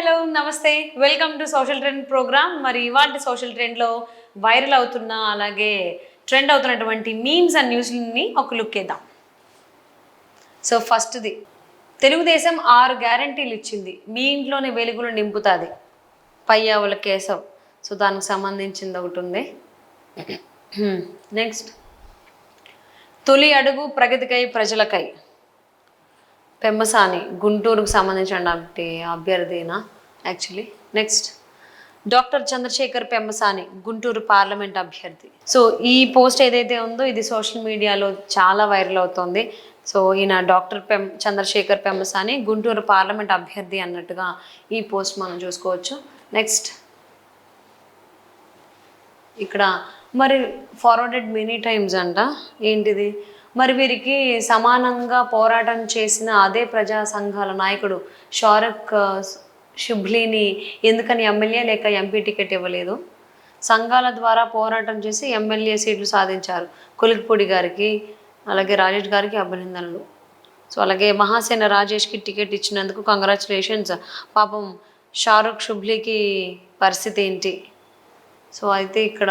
Hello నమస్తే welcome to social trend program. మరి ఇవాళ సోషల్ ట్రెండ్లో వైరల్ అవుతున్న అలాగే ట్రెండ్ అవుతున్నటువంటి మీమ్స్ అండ్ న్యూస్ని ఒక లుక్ వేద్దాం. సో ఫస్ట్ది, తెలుగుదేశం 6 గ్యారంటీలు ఇచ్చింది, మీ ఇంట్లోనే వెలుగులు నింపుతుంది, పయ్యావుల కేశవ్. సో దానికి సంబంధించింది ఒకటి ఉంది. నెక్స్ట్, తొలి అడుగు ప్రగతికై ప్రజలకై, పెమ్మసాని గుంటూరుకు సంబంధించినటువంటి అభ్యర్థినా actually. Next, doctor Chandrasekhar Pemmasani Guntur parliament అభ్యర్థి. సో ఈ పోస్ట్ ఏదైతే ఉందో ఇది సోషల్ మీడియాలో చాలా వైరల్ అవుతుంది. సో ఈయన డాక్టర్ చంద్రశేఖర్ పెమ్మసాని గుంటూరు పార్లమెంట్ అభ్యర్థి అన్నట్టుగా ఈ పోస్ట్ మనం చూసుకోవచ్చు. నెక్స్ట్, ఇక్కడ మరి ఫార్వర్డెడ్ మెనీ టైమ్స్ అంట, ఏంటిది మరి, వీరికి సమానంగా పోరాటం చేసిన అదే ప్రజా సంఘాల నాయకుడు షారక్ షుబ్లీని ఎందుకని ఎమ్మెల్యే లేక ఎంపీ టికెట్ ఇవ్వలేదు? సంఘాల ద్వారా పోరాటం చేసి ఎమ్మెల్యే సీట్లు సాధించారు. కొలిక్పూడి గారికి అలాగే రాజేష్ గారికి అభినందనలు. సో అలాగే మహాసేన రాజేష్కి టికెట్ ఇచ్చినందుకు కంగ్రాచులేషన్స్. పాపం షారక్ షుబ్లీకి పరిస్థితి ఏంటి? సో అయితే ఇక్కడ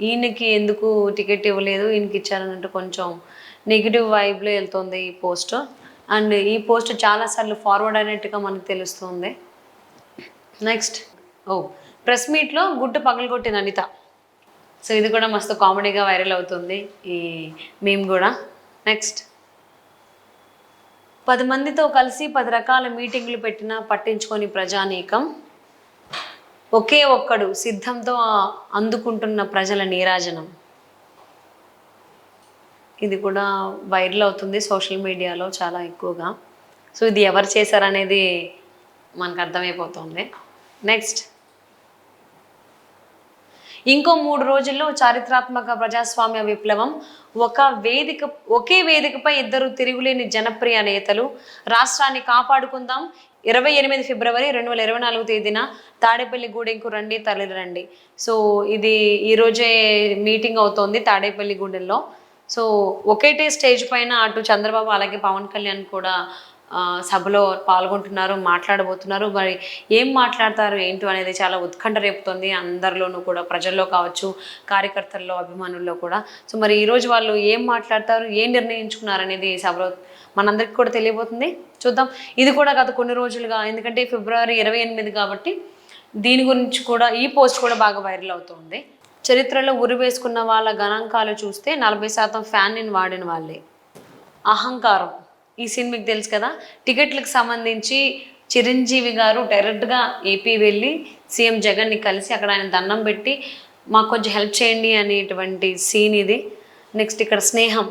ఈయనకి ఎందుకు టికెట్ ఇవ్వలేదు, ఈయనకి ఇచ్చారన్నట్టు కొంచెం నెగిటివ్ వైబ్లో వెళ్తుంది ఈ పోస్ట్. అండ్ ఈ పోస్ట్ చాలాసార్లు ఫార్వర్డ్ అయినట్టుగా మనకు తెలుస్తుంది. నెక్స్ట్, ప్రెస్ మీట్లో గుడ్డు పగలగొట్టిన అనిత. సో ఇది కూడా మస్తు కామెడీగా వైరల్ అవుతుంది ఈ మేము కూడా. నెక్స్ట్, 10 మందితో కలిసి 10 రకాల మీటింగ్లు పెట్టినా పట్టించుకొని ప్రజానీకం, ఒకే ఒక్కడు సిద్ధంతో అందుకుంటున్న ప్రజల నీరాజనం. ఇది కూడా వైరల్ అవుతుంది సోషల్ మీడియాలో చాలా ఎక్కువగా. సో ఇది ఎవరు చేశారనేది మనకు అర్థమైపోతుంది. నెక్స్ట్, ఇంకో 3 రోజుల్లో చారిత్రాత్మక ప్రజాస్వామ్య విప్లవం, ఒకే వేదికపై 2 తిరుగులేని జనప్రియ నేతలు, రాష్ట్రాన్ని కాపాడుకుందాం, 28 ఫిబ్రవరి 2024 తేదీన తాడేపల్లి గూడెంకు రండి, తరలిరండి. సో ఇది ఈరోజే మీటింగ్ అవుతోంది తాడేపల్లి గూడెంలో. సో ఒకటే స్టేజ్ పైన అటు చంద్రబాబు అలాగే పవన్ కళ్యాణ్ కూడా సభలో పాల్గొంటున్నారు, మాట్లాడబోతున్నారు. మరి ఏం మాట్లాడతారు ఏంటో అనేది చాలా ఉత్కంఠ రేపుతుంది అందరిలోనూ కూడా, ప్రజల్లో కావచ్చు, కార్యకర్తల్లో, అభిమానుల్లో కూడా. సో మరి ఈరోజు వాళ్ళు ఏం మాట్లాడతారు, ఏం నిర్ణయించుకున్నారు అనేది సభలో మనందరికీ కూడా తెలియబోతుంది. చూద్దాం. ఇది కూడా గత కొన్ని రోజులుగా, ఎందుకంటే ఫిబ్రవరి 28 కాబట్టి దీని గురించి కూడా ఈ పోస్ట్ కూడా బాగా వైరల్ అవుతుంది. చరిత్రలో ఉరి వేసుకున్న వాళ్ళ గణాంకాలు చూస్తే 40% ఫ్యాన్ని వాడిన వాళ్ళే. అహంకారం ఈ సీన్ మీకు తెలుసు కదా. టికెట్లకు సంబంధించి చిరంజీవి గారు డైరెక్ట్గా ఏపీ వెళ్ళి సీఎం జగన్ని కలిసి అక్కడ ఆయన దండం పెట్టి మాకు కొంచెం హెల్ప్ చేయండి అనేటువంటి సీన్ ఇది. నెక్స్ట్, ఇక్కడ స్నేహం.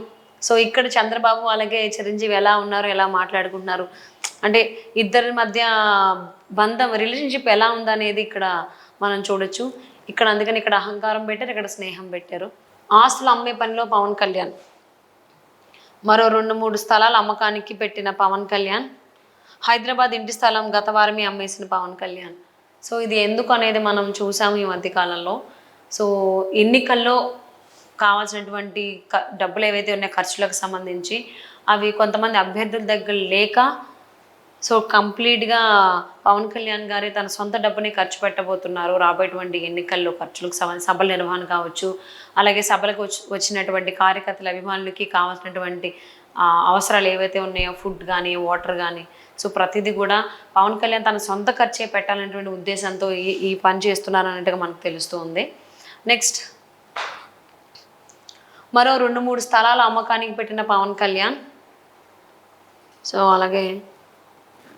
సో ఇక్కడ చంద్రబాబు అలాగే చిరంజీవి ఎలా ఉన్నారు, ఎలా మాట్లాడుకుంటున్నారు, అంటే ఇద్దరి మధ్య బంధం, రిలేషన్షిప్ ఎలా ఉందనేది ఇక్కడ మనం చూడొచ్చు. ఇక్కడ అందుకని ఇక్కడ అహంకారం పెట్టారు, ఇక్కడ స్నేహం పెట్టారు. ఆస్తులు అమ్మే పనిలో పవన్ కళ్యాణ్, మరో 2-3 స్థలాలు అమ్మకానికి పెట్టిన పవన్ కళ్యాణ్, హైదరాబాద్ ఇంటి స్థలం గత వారమే అమ్మేసిన పవన్ కళ్యాణ్. సో ఇది ఎందుకు అనేది మనం చూసాము ఈ మధ్యకాలంలో. సో ఎన్నికల్లో కావాల్సినటువంటి డబ్బులు ఏవైతే ఉన్నాయో ఖర్చులకు సంబంధించి అవి కొంతమంది అభ్యర్థుల దగ్గర లేక, సో కంప్లీట్గా పవన్ కళ్యాణ్ గారే తన సొంత డబ్బుని ఖర్చు పెట్టబోతున్నారు రాబోయేటువంటి ఎన్నికల్లో ఖర్చులకు సంబంధించి, సభల నిర్వహణ కావచ్చు, అలాగే సభలకు వచ్చినటువంటి కార్యకర్తల అభిమానులకి కావాల్సినటువంటి అవసరాలు ఏవైతే ఉన్నాయో, ఫుడ్ కానీ వాటర్ కానీ, సో ప్రతిదీ కూడా పవన్ కళ్యాణ్ తన సొంత ఖర్చే పెట్టాలనేటువంటి ఉద్దేశంతో ఈ పని చేస్తున్నారు అన్నట్టుగా మనకు తెలుస్తుంది. నెక్స్ట్, మరో 2-3 స్థలాల అమ్మకానికి పెట్టిన పవన్ కళ్యాణ్. సో అలాగే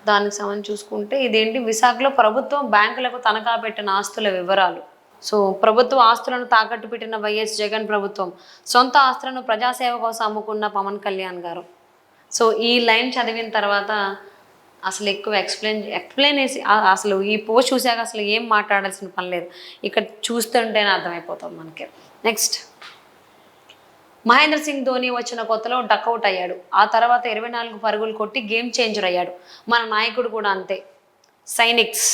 దానికి సంబంధించి చూసుకుంటే ఇదేంటి, విశాఖలో ప్రభుత్వం బ్యాంకులకు తనఖా పెట్టిన ఆస్తుల వివరాలు. సో ప్రభుత్వ ఆస్తులను తాకట్టు పెట్టిన వైఎస్ జగన్ ప్రభుత్వం, సొంత ఆస్తులను ప్రజాసేవ కోసం అమ్ముకున్న పవన్ కళ్యాణ్ గారు. సో ఈ లైన్ చదివిన తర్వాత అసలు ఎక్కువ ఎక్స్ప్లెయిన్ చేసి అసలు ఈ పోస్ట్ చూసాక అసలు ఏం మాట్లాడాల్సిన పని లేదు, ఇక్కడ చూస్తుంటేనే అర్థమైపోతుంది మనకి. నెక్స్ట్, మహేంద్ర సింగ్ ధోని వచ్చిన కొత్తలో డక్అవుట్ అయ్యాడు, ఆ తర్వాత 24 పరుగులు కొట్టి గేమ్ చేంజర్ అయ్యాడు. మన నాయకుడు కూడా అంతే. సైనిక్స్,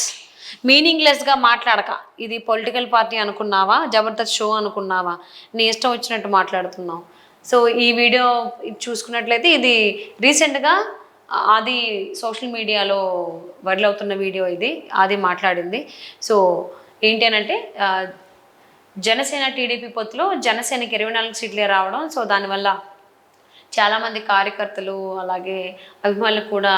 మీనింగ్లెస్గా మాట్లాడక, ఇది పొలిటికల్ పార్టీ అనుకున్నావా, జబర్దస్త్ షో అనుకున్నావా, నీ ఇష్టం వచ్చినట్టు మాట్లాడుతున్నావు. సో ఈ వీడియో చూసుకున్నట్లయితే ఇది రీసెంట్గా అది సోషల్ మీడియాలో వైరల్ అవుతున్న వీడియో ఇది. అది మాట్లాడింది. సో ఏంటి అనంటే జనసేన టీడీపీ పొత్తులో జనసేనకి 24 సీట్లే రావడం. సో దానివల్ల చాలామంది కార్యకర్తలు అలాగే అభిమానులు కూడా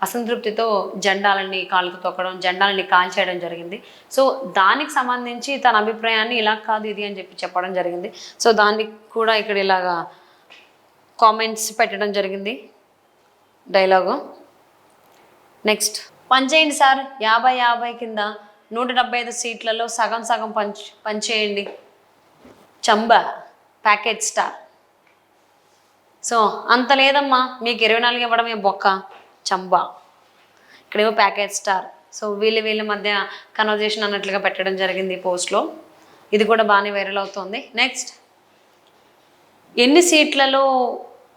అసంతృప్తితో జెండాలని కాళ్ళతో తొక్కడం, జెండాలని కాల్చేయడం జరిగింది. సో దానికి సంబంధించి తన అభిప్రాయాన్ని ఇలా కాదు ఇది అని చెప్పడం జరిగింది. సో దానికి కూడా ఇక్కడ ఇలాగా కామెంట్స్ పెట్టడం జరిగింది డైలాగు. నెక్స్ట్, పనిచేయండి సార్ 50-50 కింద 175 సీట్లలో సగం సగం పనిచేయండి చంబా ప్యాకెట్ స్టార్. సో అంత లేదమ్మా, మీకు 24 ఇవ్వడమే బొక్క చంబా, ఇక్కడేమో ప్యాకెట్ స్టార్. సో వీళ్ళ మధ్య కన్వర్జేషన్ అన్నట్లుగా పెట్టడం జరిగింది ఈ పోస్ట్లో. ఇది కూడా బాగానే వైరల్ అవుతుంది. నెక్స్ట్, ఎన్ని సీట్లలో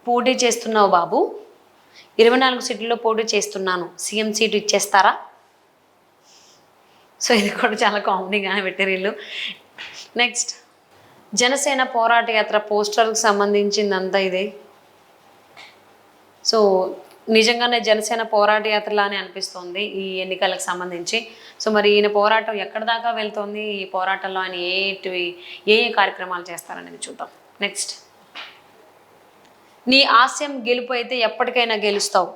పోటీ చేస్తున్నావు బాబు? 24 సీట్లలో పోటీ చేస్తున్నాను, సీఎం సీటు ఇచ్చేస్తారా? సో ఇది కూడా చాలా కామెడీగానే పెట్టారు వీళ్ళు. నెక్స్ట్, జనసేన పోరాట యాత్ర పోస్టర్కి సంబంధించిందంతా ఇది. సో నిజంగానే జనసేన పోరాట యాత్రలానే అనిపిస్తుంది ఈ ఎన్నికలకు సంబంధించి. సో మరి ఈయన పోరాటం ఎక్కడి దాకా వెళ్తుంది, ఈ పోరాటంలో ఆయన ఏ కార్యక్రమాలు చేస్తారనేది చూద్దాం. నెక్స్ట్, నీ ఆశయం గెలుపు అయితే ఎప్పటికైనా గెలుస్తావు,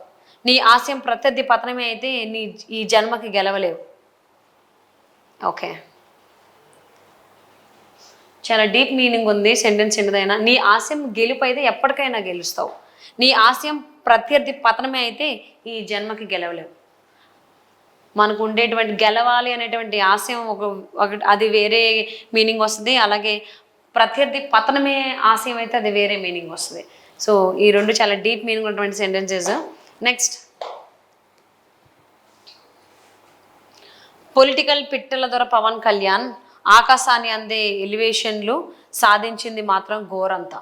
నీ ఆశయం ప్రత్యర్థి పతనమే అయితే ఈ జన్మకి గెలవలేవు. ఓకే, చాలా డీప్ మీనింగ్ ఉంది సెంటెన్స్ చిన్నదైనా. నీ ఆశయం గెలుపు అయితే ఎప్పటికైనా గెలుస్తావు, నీ ఆశయం ప్రత్యర్థి పతనమే అయితే ఈ జన్మకి గెలవలేవు. మనకు ఉండేటువంటి గెలవాలి అనేటువంటి ఆశయం అది వేరే మీనింగ్ వస్తుంది, అలాగే ప్రత్యర్థి పతనమే ఆశయం అయితే అది వేరే మీనింగ్ వస్తుంది. సో ఈ రెండు చాలా డీప్ మీనింగ్ ఉన్నటువంటి సెంటెన్సెస్. నెక్స్ట్, పొలిటికల్ పిట్టల ద్వారా పవన్ కళ్యాణ్ ఆకాశాన్ని అందే ఎలివేషన్లు సాధించింది మాత్రం ఘోరంతా.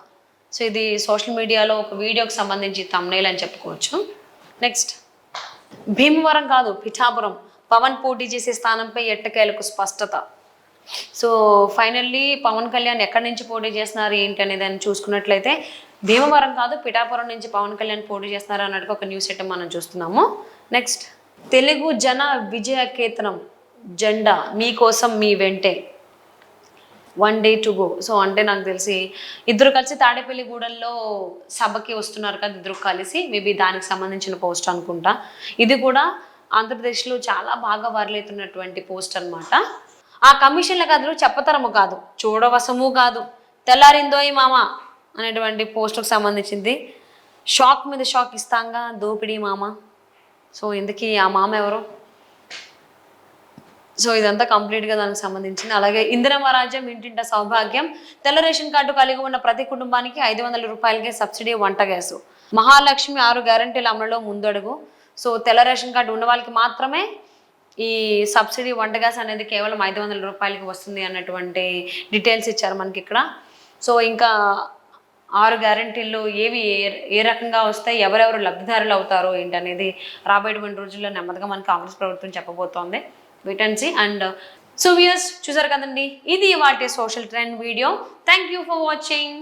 సో ఇది సోషల్ మీడియాలో ఒక వీడియోకి సంబంధించి థంబ్నెయిల్ అని చెప్పుకోవచ్చు. నెక్స్ట్, భీమవరం కాదు పిఠాపురం, పవన్ పోటీ చేసే స్థానంపై ఎట్టకేలకు స్పష్టత. సో ఫైనల్లీ పవన్ కళ్యాణ్ ఎక్కడి నుంచి పోటీ చేస్తున్నారు ఏంటి అనేది అని చూసుకున్నట్లయితే భీమవరం కాదు పిఠాపురం నుంచి పవన్ కళ్యాణ్ పోటీ చేస్తున్నారు అన్నట్టుగా ఒక న్యూస్ ఐటమ్ మనం చూస్తున్నాము. నెక్స్ట్, తెలుగు జన విజయ కేతనం జెండా మీకోసం మీ వెంటే, 1 day to go. సో అంటే నాకు తెలిసి ఇద్దరు కలిసి తాడేపల్లిగూడెంలో సభకి వస్తున్నారు కదా, ఇద్దరు కలిసి, మేబీ దానికి సంబంధించిన పోస్ట్ అనుకుంటా. ఇది కూడా ఆంధ్రప్రదేశ్లో చాలా బాగా వైరల్ అవుతున్నటువంటి పోస్ట్ అనమాట. ఆ కమిషన్ల కథలు చెప్పతరము కాదు, చూడవసము కాదు, తెల్లారిందోయి మామ అనేటువంటి పోస్టుకు సంబంధించింది. షాక్ మీద షాక్ ఇస్తాంగా దోపిడీ మామ. సో ఇందుకీ ఆ మామ ఎవరు? సో ఇదంతా కంప్లీట్గా దానికి సంబంధించింది. అలాగే ఇందిరమ్మ రాజ్యం ఇంటింట సౌభాగ్యం, తెల్ల రేషన్ కార్డు కలిగి ఉన్న ప్రతి కుటుంబానికి 500 రూపాయలకే సబ్సిడీ వంట గ్యాసు, మహాలక్ష్మి 6 గ్యారంటీల అమలులో ముందడుగు. సో తెల్ల రేషన్ కార్డు ఉన్న వాళ్ళకి మాత్రమే ఈ సబ్సిడీ వంట గ్యాస్ అనేది కేవలం 500 రూపాయలకి వస్తుంది అన్నటువంటి డీటెయిల్స్ ఇచ్చారు మనకి ఇక్కడ. సో ఇంకా 6 గ్యారంటీల్లో ఏవి ఏ రకంగా వస్తాయి, ఎవరెవరు లబ్ధిదారులు అవుతారో ఏంటనేది రాబోయేటువంటి రోజుల్లో నెమ్మదిగా మనకి కాంగ్రెస్ ప్రభుత్వం చెప్పబోతోంది. Wait and see. And so viewers చూసారు కదండి, ఇది వాటి social trend video. Thank you for watching.